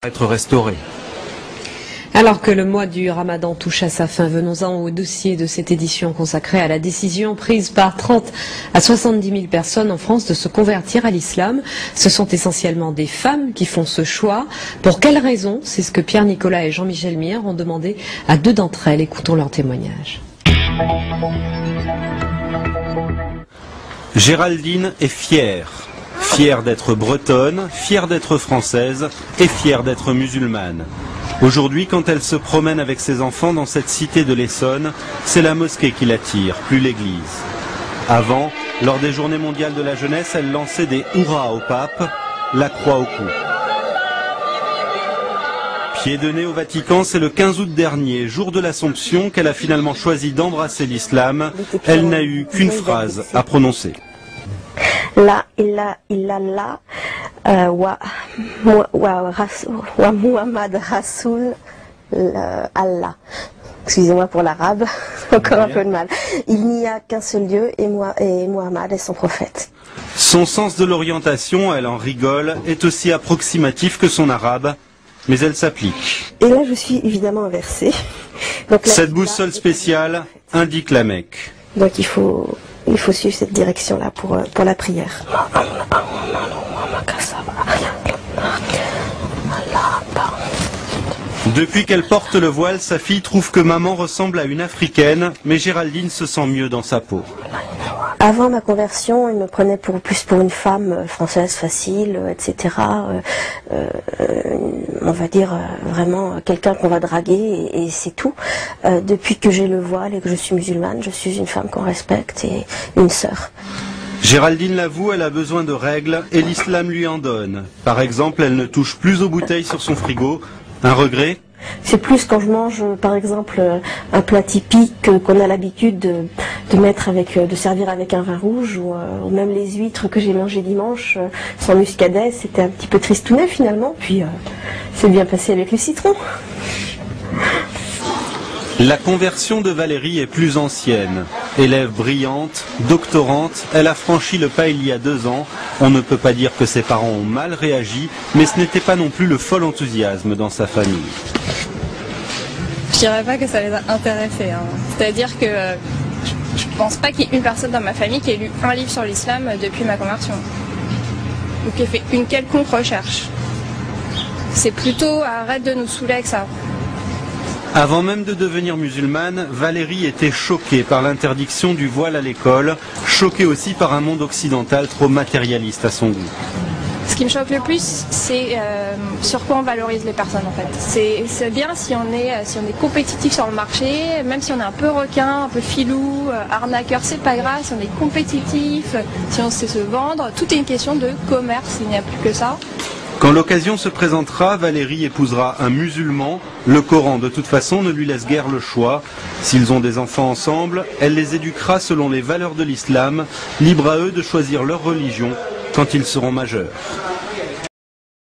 Être restauré. Alors que le mois du Ramadan touche à sa fin, venons-en au dossier de cette édition consacrée à la décision prise par 30 à 70 000 personnes en France de se convertir à l'islam. Ce sont essentiellement des femmes qui font ce choix. Pour quelles raisons? C'est ce que Pierre Nicolas et Jean-Michel Mier ont demandé à 2 d'entre elles. Écoutons leur témoignage. Géraldine est fière. Fière d'être bretonne, fière d'être française et fière d'être musulmane. Aujourd'hui, quand elle se promène avec ses enfants dans cette cité de l'Essonne, c'est la mosquée qui l'attire, plus l'église. Avant, lors des journées mondiales de la jeunesse, elle lançait des hurrahs au pape, la croix au cou. Pied de nez au Vatican, c'est le 15 août dernier, jour de l'Assomption, qu'elle a finalement choisi d'embrasser l'islam. Elle n'a eu qu'une phrase à prononcer. La ilaha illallah wa Muhammad Rasoul Allah. Excusez-moi pour l'arabe, encore un peu de mal. Il n'y a qu'un seul Dieu et Muhammad est son prophète. Son sens de l'orientation, elle en rigole, est aussi approximatif que son arabe, mais elle s'applique. Et là je suis évidemment inversée. Donc, cette boussole spéciale indique la Mecque. Donc il faut suivre cette direction-là pour la prière. Depuis qu'elle porte le voile, sa fille trouve que maman ressemble à une africaine, mais Géraldine se sent mieux dans sa peau. Avant ma conversion, il me prenait plus pour une femme française facile, etc. On va dire vraiment quelqu'un qu'on va draguer et c'est tout. Depuis que j'ai le voile et que je suis musulmane, je suis une femme qu'on respecte et une sœur. Géraldine l'avoue, elle a besoin de règles et l'islam lui en donne. Par exemple, elle ne touche plus aux bouteilles sur son frigo. Un regret? C'est plus quand je mange, par exemple, un plat typique qu'on a l'habitude de mettre de servir avec un vin rouge, ou même les huîtres que j'ai mangées dimanche sans muscadet, c'était un petit peu tristounet finalement, puis c'est bien passé avec le citron. La conversion de Valérie est plus ancienne. Élève brillante, doctorante, elle a franchi le pas il y a 2 ans. On ne peut pas dire que ses parents ont mal réagi, mais ce n'était pas non plus le fol enthousiasme dans sa famille. Je dirais pas que ça les a intéressés. C'est-à-dire que je pense pas qu'il y ait une personne dans ma famille qui ait lu un livre sur l'islam depuis ma conversion. Ou qui ait fait une quelconque recherche. C'est plutôt arrête de nous saouler avec ça. Avant même de devenir musulmane, Valérie était choquée par l'interdiction du voile à l'école, choquée aussi par un monde occidental trop matérialiste à son goût. Ce qui me choque le plus, c'est sur quoi on valorise les personnes en fait. C'est bien si on est compétitif sur le marché, même si on est un peu requin, un peu filou, arnaqueur, c'est pas grave, si on est compétitif, si on sait se vendre, tout est une question de commerce, il n'y a plus que ça. Quand l'occasion se présentera, Valérie épousera un musulman. Le Coran, de toute façon, ne lui laisse guère le choix. S'ils ont des enfants ensemble, elle les éduquera selon les valeurs de l'islam, libre à eux de choisir leur religion quand ils seront majeurs.